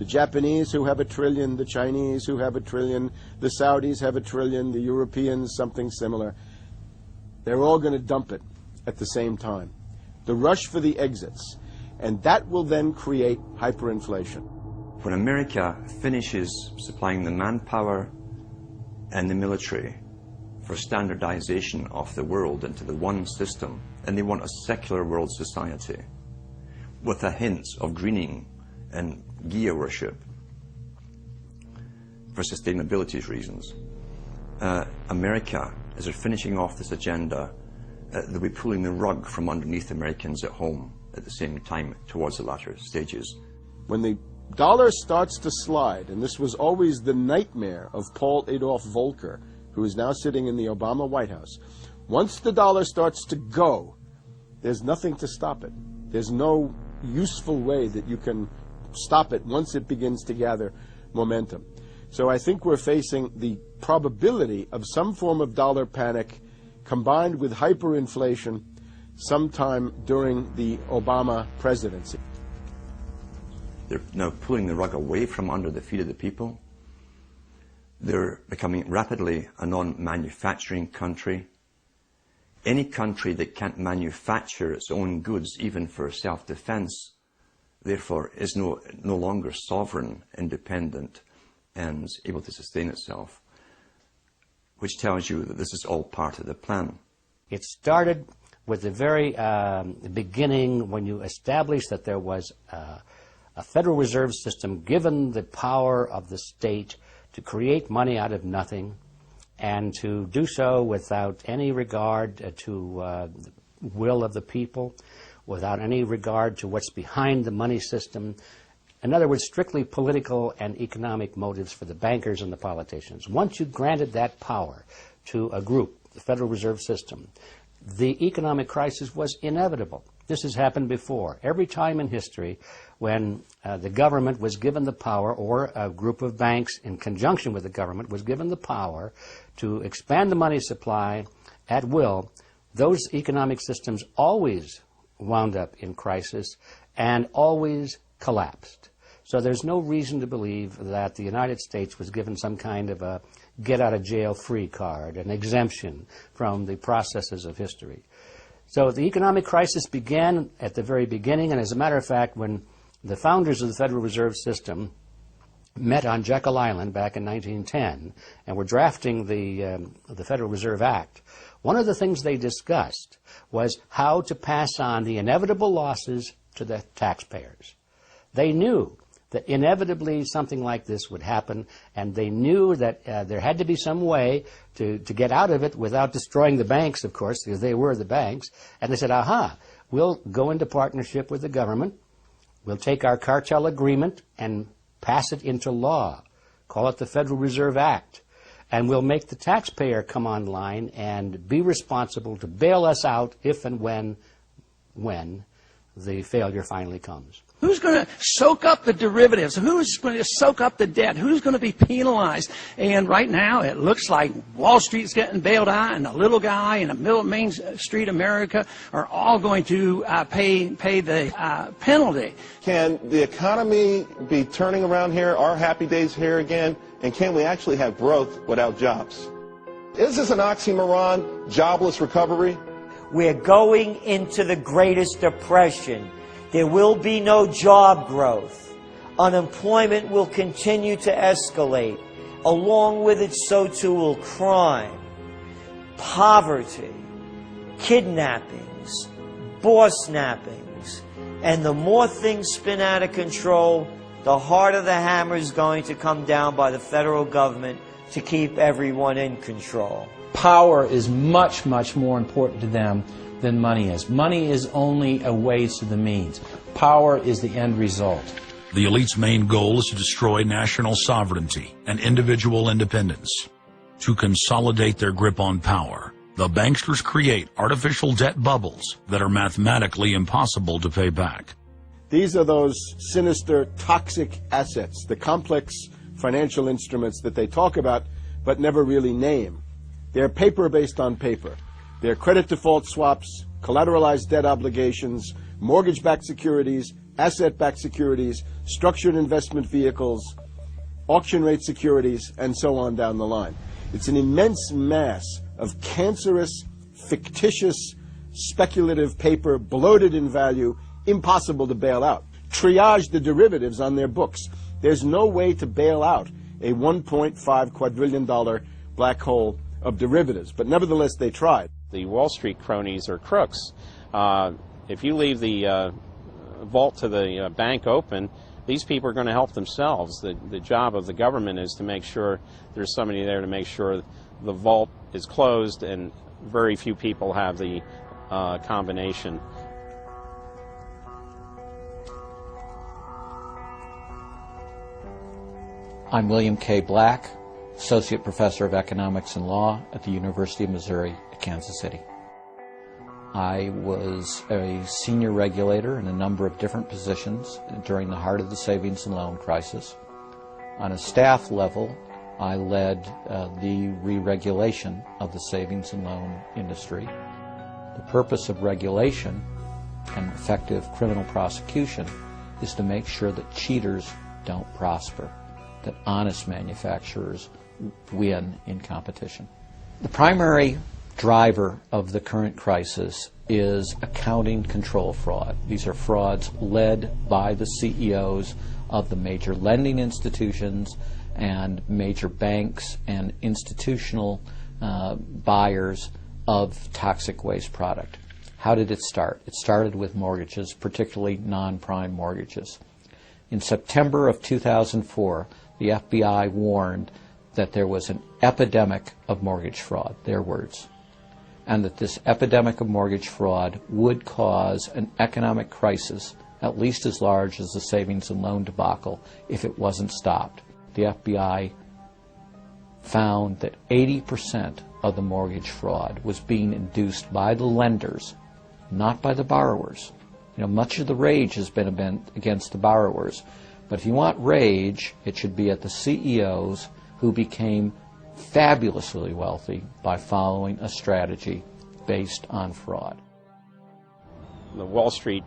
The Japanese, who have $1 trillion, the Chinese, who have $1 trillion, the Saudis have $1 trillion, the Europeans, something similar. They're all going to dump it at the same time. The rush for the exits. And that will then create hyperinflation. When America finishes supplying the manpower and the military for standardization of the world into the one system, and they want a secular world society with a hint of greening and Gia worship for sustainability reasons. America, as they're finishing off this agenda, they'll be pulling the rug from underneath Americans at home at the same time towards the latter stages. When the dollar starts to slide, and this was always the nightmare of Paul Adolph Volcker, who is now sitting in the Obama White House, once the dollar starts to go, there's nothing to stop it. There's no useful way that you can stop it once it begins to gather momentum. So I think we're facing the probability of some form of dollar panic combined with hyperinflation sometime during the Obama presidency. They're now pulling the rug away from under the feet of the people. They're becoming rapidly a non-manufacturing country. Any country that can't manufacture its own goods, even for self-defense, therefore is no longer sovereign, independent, and able to sustain itself, which tells you that this is all part of the plan. It started with the very beginning when you established that there was a Federal Reserve System given the power of the state to create money out of nothing and to do so without any regard to the will of the people, without any regard to what's behind the money system. In other words, strictly political and economic motives for the bankers and the politicians. Once you granted that power to a group, the Federal Reserve System, the economic crisis was inevitable. This has happened before. Every time in history when the government was given the power, or a group of banks in conjunction with the government was given the power to expand the money supply at will, those economic systems always wound up in crisis and always collapsed. So there's no reason to believe that the United States was given some kind of a get-out-of-jail-free card, an exemption from the processes of history. So the economic crisis began at the very beginning, and as a matter of fact, when the founders of the Federal Reserve System met on Jekyll Island back in 1910 and were drafting the Federal Reserve Act, one of the things they discussed was how to pass on the inevitable losses to the taxpayers. They knew that inevitably something like this would happen, and they knew that there had to be some way to get out of it without destroying the banks, of course, because they were the banks. And they said, aha, we'll go into partnership with the government, we'll take our cartel agreement and pass it into law, call it the Federal Reserve Act, and we'll make the taxpayer come online and be responsible to bail us out if and when the failure finally comes. Who's going to soak up the derivatives? Who's going to soak up the debt? Who's going to be penalized? And right now, it looks like Wall Street's getting bailed out, and the little guy in the middle of Main Street America are all going to pay the penalty. Can the economy be turning around here? Are happy days here again? And can we actually have growth without jobs? Is this an oxymoron, jobless recovery? We're going into the greatest depression. There will be no job growth. Unemployment will continue to escalate. Along with it, so too will crime, poverty, kidnappings, boss snappings. And the more things spin out of control, the harder the hammer is going to come down by the federal government to keep everyone in control. Power is much, much more important to them than money is. Money is only a way to the means. Power is the end result. The elite's main goal is to destroy national sovereignty and individual independence. To consolidate their grip on power, the banksters create artificial debt bubbles that are mathematically impossible to pay back. These are those sinister, toxic assets, the complex financial instruments that they talk about but never really name. They're paper based on paper. They're credit default swaps, collateralized debt obligations, mortgage-backed securities, asset-backed securities, structured investment vehicles, auction rate securities, and so on down the line. It's an immense mass of cancerous, fictitious, speculative paper, bloated in value, impossible to bail out. Triage the derivatives on their books. There's no way to bail out a $1.5 quadrillion black hole of derivatives, but nevertheless they tried. The Wall Street cronies are crooks. If you leave the vault to the bank open, these people are going to help themselves. The job of the government is to make sure there's somebody there to make sure the vault is closed, and very few people have the combination. I'm William K. Black, Associate Professor of Economics and Law at the University of Missouri at Kansas City. I was a senior regulator in a number of different positions during the heart of the savings and loan crisis. On a staff level, I led the re-regulation of the savings and loan industry. The purpose of regulation and effective criminal prosecution is to make sure that cheaters don't prosper, that honest manufacturers win in competition. The primary driver of the current crisis is accounting control fraud. These are frauds led by the CEOs of the major lending institutions and major banks and institutional buyers of toxic waste product. How did it start? It started with mortgages, particularly non-prime mortgages. In September of 2004, the FBI warned that there was an epidemic of mortgage fraud, their words, and that this epidemic of mortgage fraud would cause an economic crisis at least as large as the savings and loan debacle if it wasn't stopped. The FBI found that 80% of the mortgage fraud was being induced by the lenders, not by the borrowers. You know, much of the rage has been against the borrowers, but if you want rage, it should be at the CEOs who became fabulously wealthy by following a strategy based on fraud. The Wall Street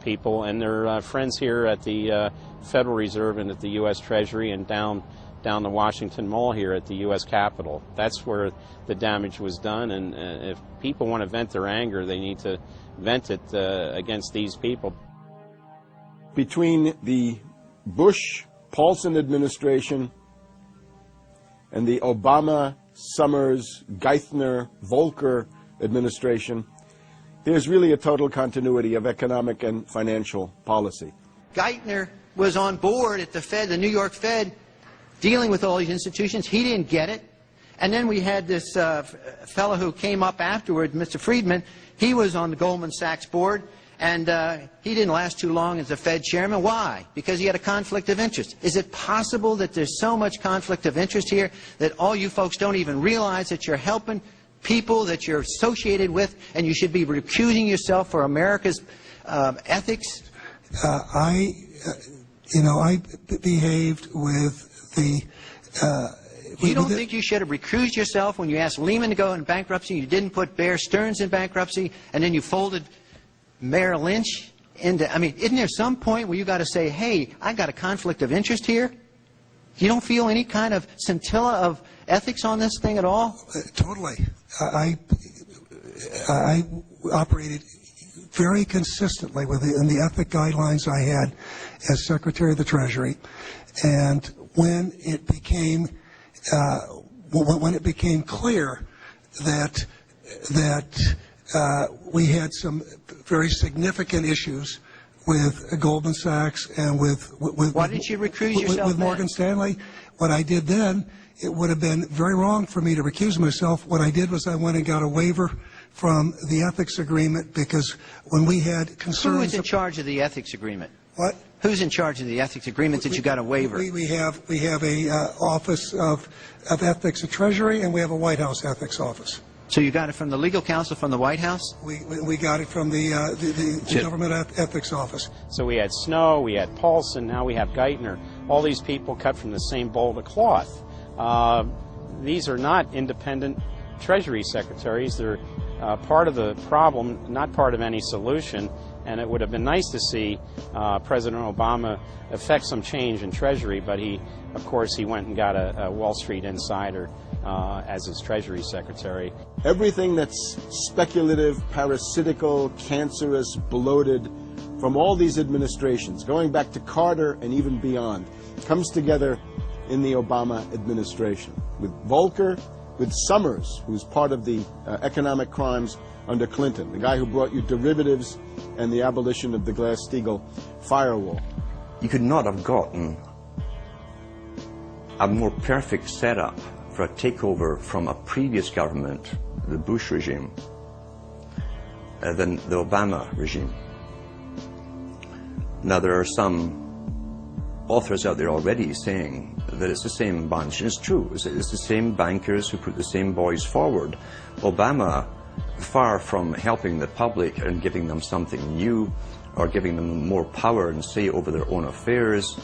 people and their friends here at the Federal Reserve and at the U.S. Treasury and down the Washington Mall here at the U.S. Capitol. That's where the damage was done, and if people want to vent their anger, they need to vent it against these people. Between the Bush-Paulson administration and the Obama, Summers, Geithner, Volcker administration, there's really a total continuity of economic and financial policy. Geithner was on board at the Fed, the New York Fed, dealing with all these institutions. He didn't get it. And then we had this fellow who came up afterward, Mr. Friedman. He was on the Goldman Sachs board, and he didn't last too long as the Fed chairman. Why? Because he had a conflict of interest. Is it possible that there's so much conflict of interest here that all you folks don't even realize that you're helping people that you're associated with, and you should be recusing yourself for America's ethics? I behaved with the... You don't think you should have recused yourself when you asked Lehman to go in bankruptcy, you didn't put Bear Stearns in bankruptcy, and then you folded Merrill Lynch into... I mean, isn't there some point where you got to say, hey, I got a conflict of interest here? You don't feel any kind of scintilla of ethics on this thing at all? Totally. I operated very consistently within the ethic guidelines I had as Secretary of the Treasury, and when it became clear that we had some very significant issues with Goldman Sachs and with why didn't you recuse yourself with Morgan Stanley, what I did then, it would have been very wrong for me to recuse myself. What I did was I went and got a waiver from the ethics agreement, because when we had concerns... Who is in charge of the ethics agreement? What? Who's in charge of the ethics agreement that you got a waiver? We have a Office of Ethics at Treasury, and we have a White House ethics office. So you got it from the legal counsel from the White House? We got it from the Government Ethics Office. So we had Snow, we had Paulson, now we have Geithner. All these people cut from the same bowl of cloth. These are not independent Treasury secretaries. They're part of the problem, not part of any solution. And it would have been nice to see President Obama effect some change in Treasury, but of course, he went and got a Wall Street insider as his Treasury Secretary. Everything that's speculative, parasitical, cancerous, bloated from all these administrations, going back to Carter and even beyond, comes together in the Obama administration. With Volcker, with Summers, who's part of the economic crimes under Clinton, the guy who brought you derivatives and the abolition of the Glass-Steagall firewall. You could not have gotten a more perfect setup for a takeover from a previous government, the Bush regime, than the Obama regime. Now, there are some authors out there already saying that it's the same bunch, and it's true. It's the same bankers who put the same boys forward. Obama, far from helping the public and giving them something new or giving them more power and say over their own affairs,